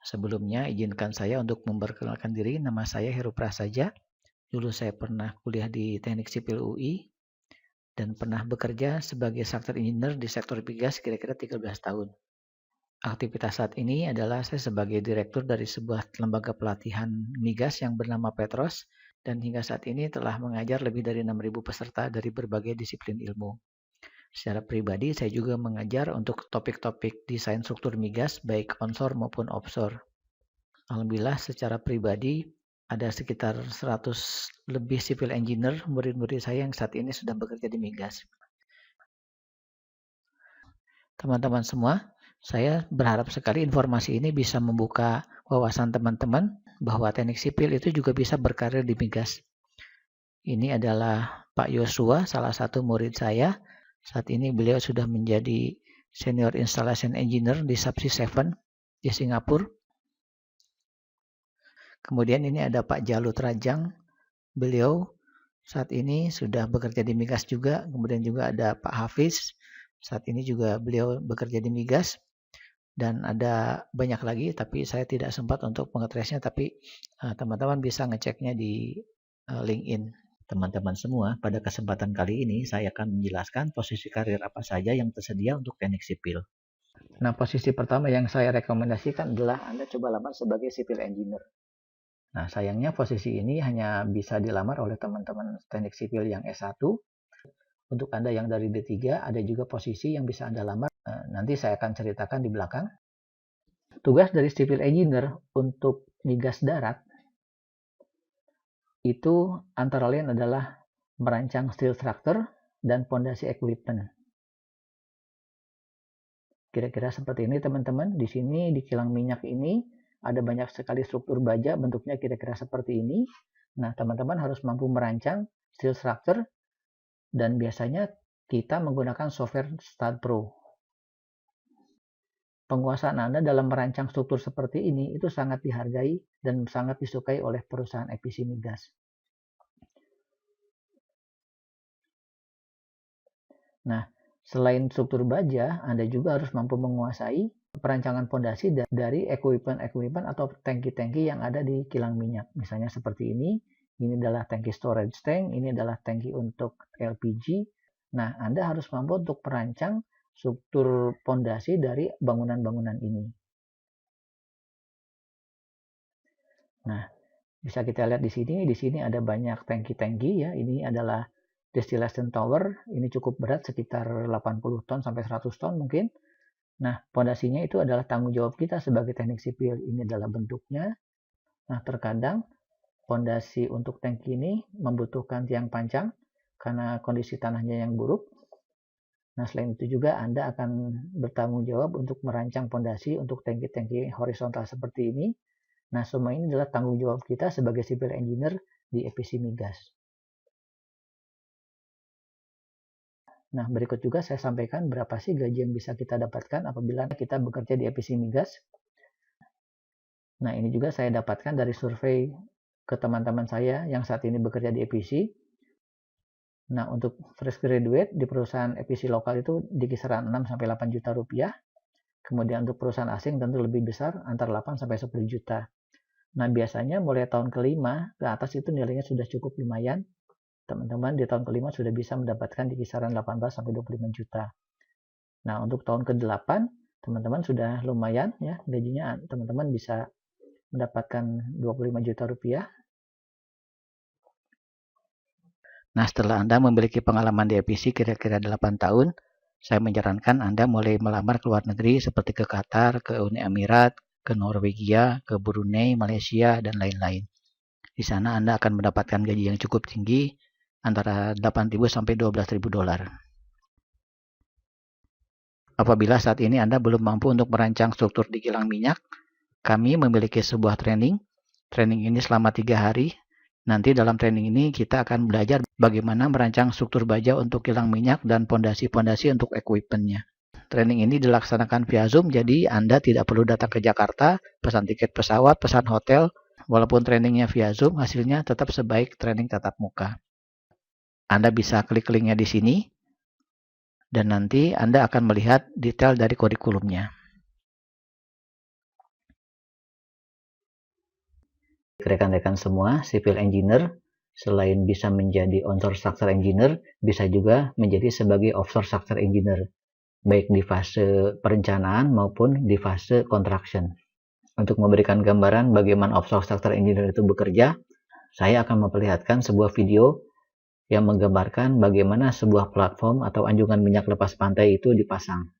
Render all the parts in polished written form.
Sebelumnya, izinkan saya untuk memperkenalkan diri. Nama saya Heru Prasaja. Dulu saya pernah kuliah di Teknik Sipil UI dan pernah bekerja sebagai structural engineer di sektor migas kira-kira 13 tahun. Aktivitas saat ini adalah saya sebagai direktur dari sebuah lembaga pelatihan migas yang bernama Petros dan hingga saat ini telah mengajar lebih dari 6.000 peserta dari berbagai disiplin ilmu. Secara pribadi, saya juga mengajar untuk topik-topik desain struktur migas baik onshore maupun offshore. Alhamdulillah secara pribadi ada sekitar 100 lebih civil engineer murid-murid saya yang saat ini sudah bekerja di migas. Teman-teman semua, saya berharap sekali informasi ini bisa membuka wawasan teman-teman bahwa teknik sipil itu juga bisa berkarir di migas. Ini adalah Pak Yosua, salah satu murid saya. Saat ini beliau sudah menjadi Senior Installation Engineer di Subsea 7 di Singapura. Kemudian ini ada Pak Jalut Rajang. Beliau saat ini sudah bekerja di migas juga. Kemudian juga ada Pak Hafiz. Saat ini juga beliau bekerja di migas. Dan ada banyak lagi, tapi saya tidak sempat untuk mengetrasnya. Tapi teman-teman bisa ngeceknya di LinkedIn. Teman-teman semua, pada kesempatan kali ini saya akan menjelaskan posisi karir apa saja yang tersedia untuk teknik sipil. Nah, posisi pertama yang saya rekomendasikan adalah Anda coba lamar sebagai civil engineer. Nah, sayangnya posisi ini hanya bisa dilamar oleh teman-teman teknik sipil yang S1. Untuk Anda yang dari D3, ada juga posisi yang bisa Anda lamar. Nanti saya akan ceritakan di belakang. Tugas dari civil engineer untuk migas darat itu antara lain adalah merancang steel structure dan pondasi equipment. Kira-kira seperti ini teman-teman. Di sini di kilang minyak ini ada banyak sekali struktur baja, bentuknya kira-kira seperti ini. Nah, teman-teman harus mampu merancang steel structure dan biasanya kita menggunakan software STAAD.Pro. Penguasaan Anda dalam merancang struktur seperti ini itu sangat dihargai dan sangat disukai oleh perusahaan EPC migas. Nah, selain struktur baja, Anda juga harus mampu menguasai perancangan pondasi dari equipment atau tangki-tangki yang ada di kilang minyak. Misalnya seperti ini adalah tangki storage tank, ini adalah tangki untuk LPG. Nah, Anda harus mampu untuk merancang struktur pondasi dari bangunan-bangunan ini. Nah, bisa kita lihat di sini ada banyak tangki-tangki ya. Ini adalah distillation tower, ini cukup berat sekitar 80 ton sampai 100 ton mungkin. Nah, pondasinya itu adalah tanggung jawab kita sebagai teknik sipil. Ini adalah bentuknya. Nah, terkadang pondasi untuk tangki ini membutuhkan tiang panjang karena kondisi tanahnya yang buruk. Nah, selain itu juga Anda akan bertanggung jawab untuk merancang pondasi untuk tangki-tangki horizontal seperti ini. Nah, semua ini adalah tanggung jawab kita sebagai civil engineer di EPC migas. Nah, berikut juga saya sampaikan berapa sih gaji yang bisa kita dapatkan apabila kita bekerja di EPC migas. Nah, ini juga saya dapatkan dari survei ke teman-teman saya yang saat ini bekerja di EPC. Nah, untuk fresh graduate di perusahaan EPC lokal itu di kisaran 6 sampai 8 juta rupiah. Kemudian untuk perusahaan asing tentu lebih besar, antara 8 sampai 10 juta. Nah, biasanya mulai tahun kelima ke atas itu nilainya sudah cukup lumayan. Teman-teman di tahun kelima sudah bisa mendapatkan di kisaran 18 sampai 25 juta. Nah, untuk tahun ke-8, teman-teman sudah lumayan ya gajinya, teman-teman bisa mendapatkan 25 juta rupiah. Nah, setelah Anda memiliki pengalaman di EPC kira-kira 8 tahun, saya menyarankan Anda mulai melamar ke luar negeri seperti ke Qatar, ke Uni Emirat, ke Norwegia, ke Brunei, Malaysia, dan lain-lain. Di sana Anda akan mendapatkan gaji yang cukup tinggi, antara 8.000 sampai 12.000 dolar. Apabila saat ini Anda belum mampu untuk merancang struktur di kilang minyak, kami memiliki sebuah training. Training ini selama 3 hari. Nanti dalam training ini kita akan belajar bagaimana merancang struktur baja untuk kilang minyak dan pondasi-pondasi untuk equipment-nya. Training ini dilaksanakan via Zoom, jadi Anda tidak perlu datang ke Jakarta, pesan tiket pesawat, pesan hotel. Walaupun trainingnya via Zoom, hasilnya tetap sebaik training tatap muka. Anda bisa klik linknya di sini, dan nanti Anda akan melihat detail dari kurikulumnya. rekan-rekan semua, civil engineer selain bisa menjadi onshore structural engineer, bisa juga menjadi sebagai offshore structural engineer, baik di fase perencanaan maupun di fase construction. Untuk memberikan gambaran bagaimana offshore structural engineer itu bekerja, saya akan memperlihatkan sebuah video yang menggambarkan bagaimana sebuah platform atau anjungan minyak lepas pantai itu dipasang.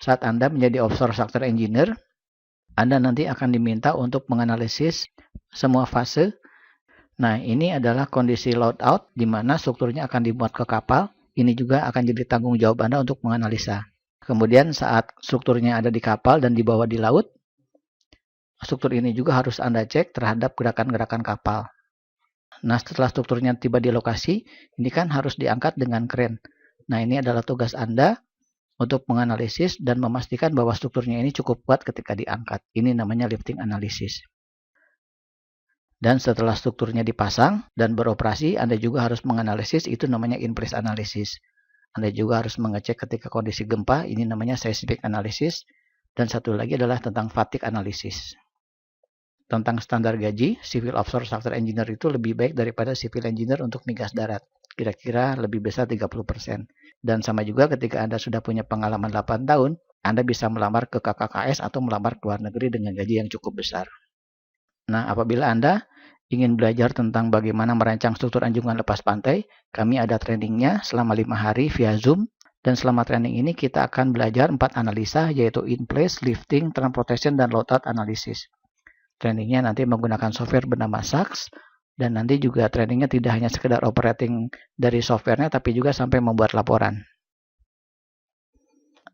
Saat Anda menjadi offshore structural engineer, Anda nanti akan diminta untuk menganalisis semua fase. Nah, ini adalah kondisi loadout di mana strukturnya akan dimuat ke kapal. Ini juga akan jadi tanggung jawab Anda untuk menganalisa. Kemudian saat strukturnya ada di kapal dan dibawa di laut, struktur ini juga harus Anda cek terhadap gerakan-gerakan kapal. Nah, setelah strukturnya tiba di lokasi, ini kan harus diangkat dengan kren. Nah, ini adalah tugas Anda untuk menganalisis dan memastikan bahwa strukturnya ini cukup kuat ketika diangkat. Ini namanya lifting analysis. Dan setelah strukturnya dipasang dan beroperasi, Anda juga harus menganalisis, itu namanya in-place analysis. Anda juga harus mengecek ketika kondisi gempa, ini namanya seismic analysis. Dan satu lagi adalah tentang fatigue analysis. Tentang standar gaji, civil offshore structural engineer itu lebih baik daripada civil engineer untuk migas darat. Kira-kira lebih besar 30%. Dan sama juga ketika Anda sudah punya pengalaman 8 tahun, Anda bisa melamar ke KKKS atau melamar ke luar negeri dengan gaji yang cukup besar. Nah, apabila Anda ingin belajar tentang bagaimana merancang struktur anjungan lepas pantai, kami ada trainingnya selama 5 hari via Zoom. Dan selama training ini kita akan belajar 4 analisa, yaitu in-place, lifting, transportation, dan loadout analysis. Trainingnya nanti menggunakan software bernama SAX. Dan nanti juga trainingnya tidak hanya sekedar operating dari softwarenya, tapi juga sampai membuat laporan.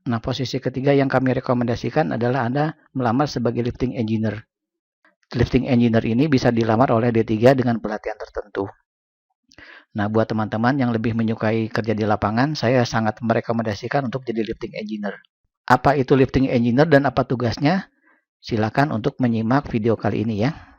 Nah, posisi ketiga yang kami rekomendasikan adalah Anda melamar sebagai lifting engineer. Lifting engineer ini bisa dilamar oleh D3 dengan pelatihan tertentu. Nah, buat teman-teman yang lebih menyukai kerja di lapangan, saya sangat merekomendasikan untuk jadi lifting engineer. Apa itu lifting engineer dan apa tugasnya? Silakan untuk menyimak video kali ini ya.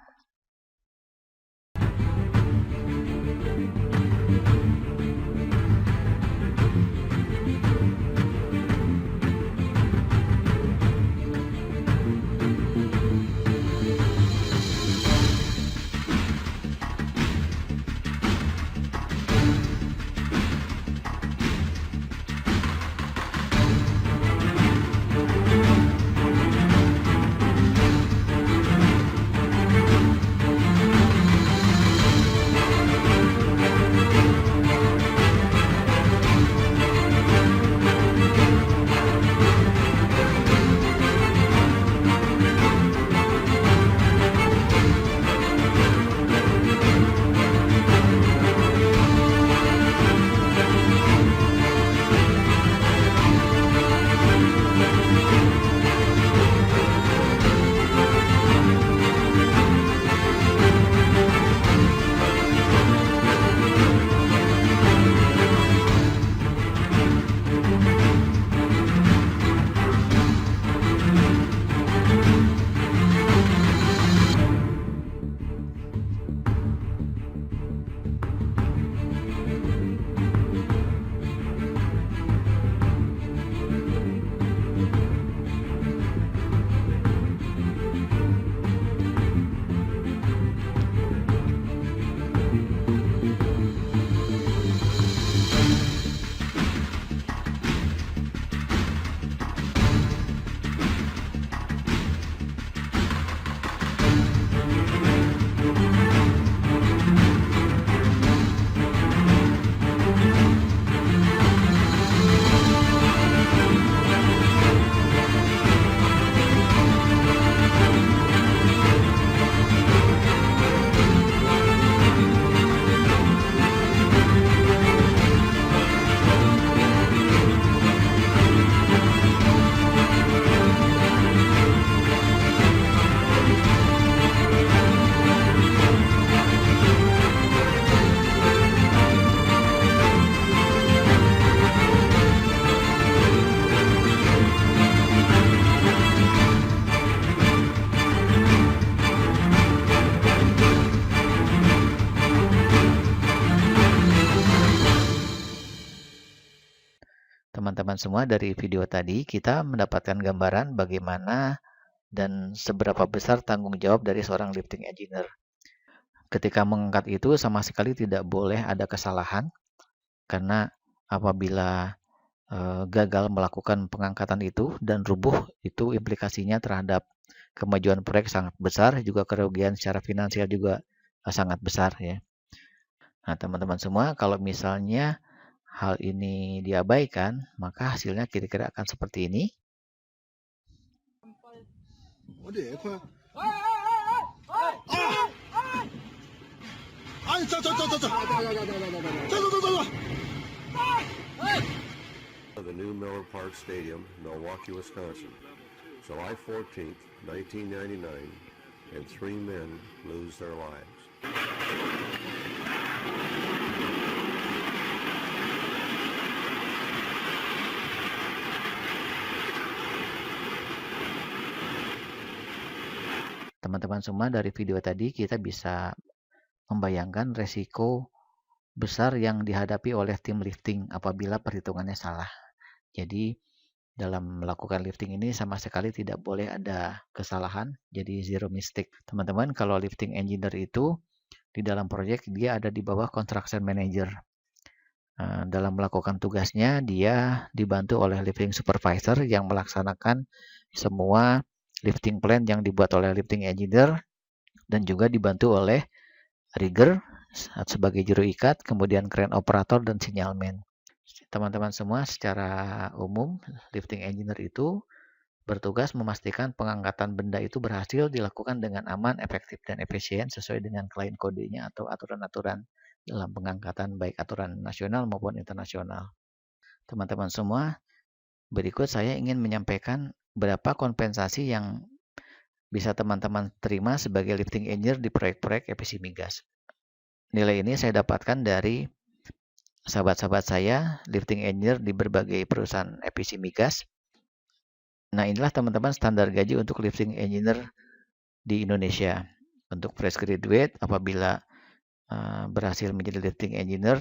teman-teman semua, dari video tadi kita mendapatkan gambaran bagaimana dan seberapa besar tanggung jawab dari seorang lifting engineer. Ketika mengangkat itu sama sekali tidak boleh ada kesalahan, karena apabila gagal melakukan pengangkatan itu dan rubuh, itu implikasinya terhadap kemajuan proyek sangat besar, juga kerugian secara finansial juga sangat besar ya. Nah, teman-teman semua, kalau misalnya hal ini diabaikan, maka hasilnya kira-kira akan seperti ini. The new Miller Park Stadium, Milwaukee, Wisconsin, July 14th, 1999, and 3 men lose their lives. Teman-teman semua, dari video tadi kita bisa membayangkan resiko besar yang dihadapi oleh tim lifting apabila perhitungannya salah. Jadi dalam melakukan lifting ini sama sekali tidak boleh ada kesalahan, jadi zero mistake. Teman-teman, kalau lifting engineer itu di dalam proyek dia ada di bawah construction manager. Dalam melakukan tugasnya dia dibantu oleh lifting supervisor yang melaksanakan semua lifting plan yang dibuat oleh lifting engineer, dan juga dibantu oleh rigger sebagai juru ikat, kemudian crane operator dan sinyalman. Teman-teman semua, secara umum lifting engineer itu bertugas memastikan pengangkatan benda itu berhasil dilakukan dengan aman, efektif, dan efisien sesuai dengan klien kodenya atau aturan-aturan dalam pengangkatan, baik aturan nasional maupun internasional. Teman-teman semua, berikut saya ingin menyampaikan berapa kompensasi yang bisa teman-teman terima sebagai lifting engineer di proyek-proyek EPC Migas. Nilai ini saya dapatkan dari sahabat-sahabat saya, lifting engineer di berbagai perusahaan EPC Migas. Nah, inilah teman-teman standar gaji untuk lifting engineer di Indonesia. Untuk fresh graduate, apabila berhasil menjadi lifting engineer,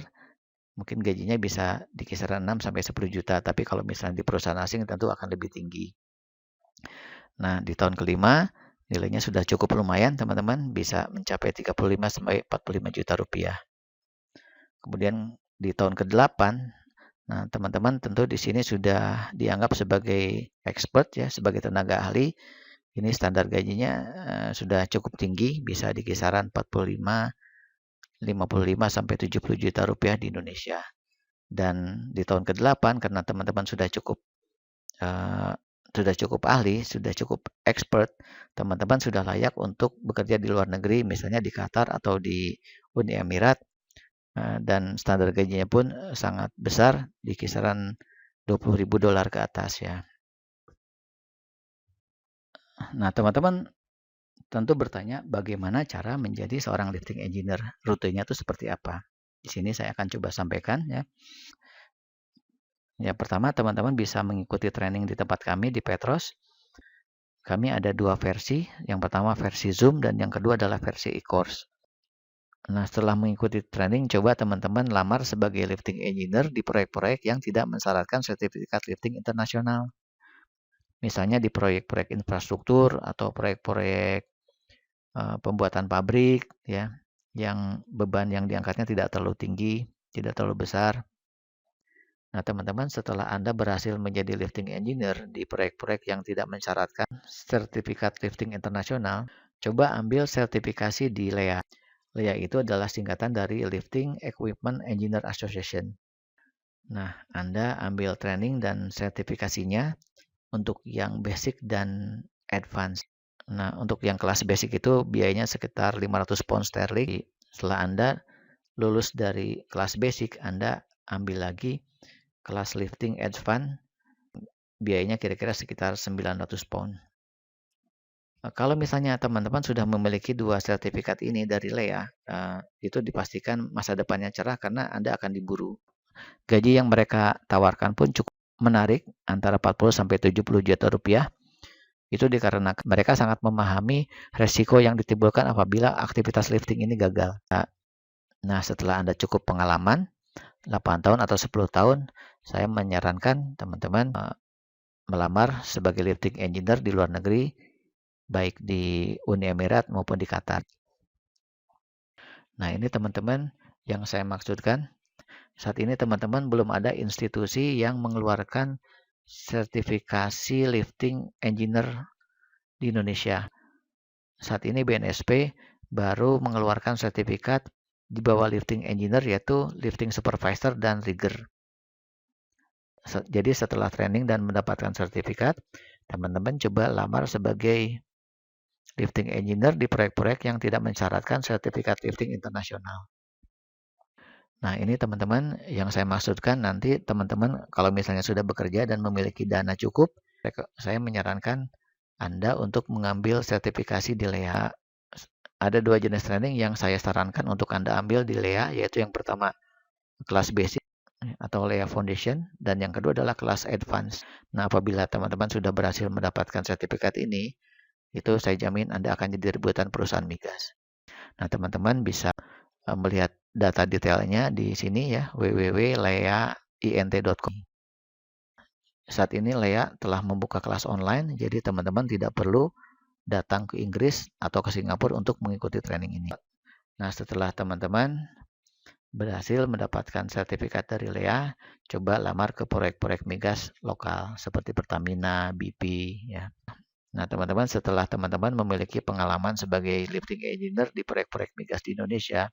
mungkin gajinya bisa di kisaran 6-10 juta. Tapi kalau misalnya di perusahaan asing tentu akan lebih tinggi. Nah, di tahun kelima, nilainya sudah cukup lumayan, teman-teman. Bisa mencapai 35-45 juta rupiah. Kemudian di tahun ke-8, nah teman-teman tentu di sini sudah dianggap sebagai expert ya, sebagai tenaga ahli. Ini standar gajinya sudah cukup tinggi, bisa di kisaran 45, 55 sampai 70 juta rupiah di Indonesia. Dan di tahun ke-8 karena teman-teman sudah cukup ahli, sudah cukup expert, teman-teman sudah layak untuk bekerja di luar negeri, misalnya di Qatar atau di Uni Emirat. Dan standar gajinya pun sangat besar, di kisaran $20.000 ke atas ya. Nah, teman-teman tentu bertanya bagaimana cara menjadi seorang lifting engineer, rutenya itu seperti apa. Di sini saya akan coba sampaikan ya. Yang pertama, teman-teman bisa mengikuti training di tempat kami di Petros. Kami ada 2 versi, yang pertama versi Zoom dan yang kedua adalah versi e-course. Nah, setelah mengikuti training, coba teman-teman lamar sebagai lifting engineer di proyek-proyek yang tidak mensyaratkan sertifikat lifting internasional. Misalnya di proyek-proyek infrastruktur atau proyek-proyek pembuatan pabrik ya, yang beban yang diangkatnya tidak terlalu tinggi, tidak terlalu besar. Nah, teman-teman, setelah Anda berhasil menjadi lifting engineer di proyek-proyek yang tidak mensyaratkan sertifikat lifting internasional, coba ambil sertifikasi di LEA. LEA itu adalah singkatan dari Lifting Equipment Engineer Association. Nah, Anda ambil training dan sertifikasinya untuk yang basic dan advance. Nah, untuk yang kelas basic itu biayanya sekitar 500 pound sterling. Setelah Anda lulus dari kelas basic, Anda ambil lagi kelas lifting advance, biayanya kira-kira sekitar 900 pound. Kalau misalnya teman-teman sudah memiliki 2 sertifikat ini dari LEA, itu dipastikan masa depannya cerah karena Anda akan diburu. Gaji yang mereka tawarkan pun cukup menarik, antara 40-70 juta rupiah. Itu dikarenakan mereka sangat memahami resiko yang ditimbulkan apabila aktivitas lifting ini gagal. Nah, setelah Anda cukup pengalaman, 8 tahun atau 10 tahun, saya menyarankan teman-teman melamar sebagai lifting engineer di luar negeri, baik di Uni Emirat maupun di Qatar. Nah, ini teman-teman yang saya maksudkan. Saat ini teman-teman belum ada institusi yang mengeluarkan sertifikasi lifting engineer di Indonesia. Saat ini BNSP baru mengeluarkan sertifikat di bawah lifting engineer, yaitu lifting supervisor dan rigger. Jadi setelah training dan mendapatkan sertifikat, teman-teman coba lamar sebagai lifting engineer di proyek-proyek yang tidak mensyaratkan sertifikat lifting internasional. Nah, ini teman-teman yang saya maksudkan. Nanti teman-teman kalau misalnya sudah bekerja dan memiliki dana cukup, saya menyarankan Anda untuk mengambil sertifikasi di LEA. Ada 2 jenis training yang saya sarankan untuk Anda ambil di LEA, yaitu yang pertama kelas basic atau LEA Foundation, dan yang kedua adalah kelas advance. Nah, apabila teman-teman sudah berhasil mendapatkan sertifikat ini, itu saya jamin Anda akan jadi rebutan perusahaan migas. Nah, teman-teman bisa melihat data detailnya di sini ya, www.leaint.com. Saat ini LEA telah membuka kelas online, jadi teman-teman tidak perlu datang ke Inggris atau ke Singapura untuk mengikuti training ini. Nah, setelah teman-teman berhasil mendapatkan sertifikat dari LEA, coba lamar ke proyek-proyek migas lokal seperti Pertamina, BP ya. Nah, teman-teman, setelah teman-teman memiliki pengalaman sebagai lifting engineer di proyek-proyek migas di Indonesia,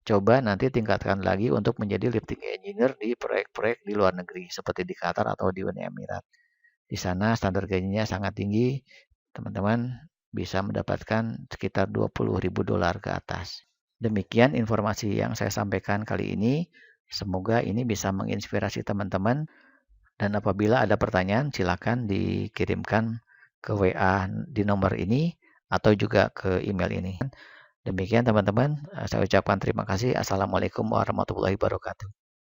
coba nanti tingkatkan lagi untuk menjadi lifting engineer di proyek-proyek di luar negeri seperti di Qatar atau di Uni Emirat. Di sana standar gajinya sangat tinggi, teman-teman bisa mendapatkan sekitar $20.000 ke atas. Demikian informasi yang saya sampaikan kali ini. Semoga ini bisa menginspirasi teman-teman. Dan apabila ada pertanyaan, silakan dikirimkan ke WA di nomor ini atau juga ke email ini. Demikian teman-teman, saya ucapkan terima kasih. Assalamualaikum warahmatullahi wabarakatuh.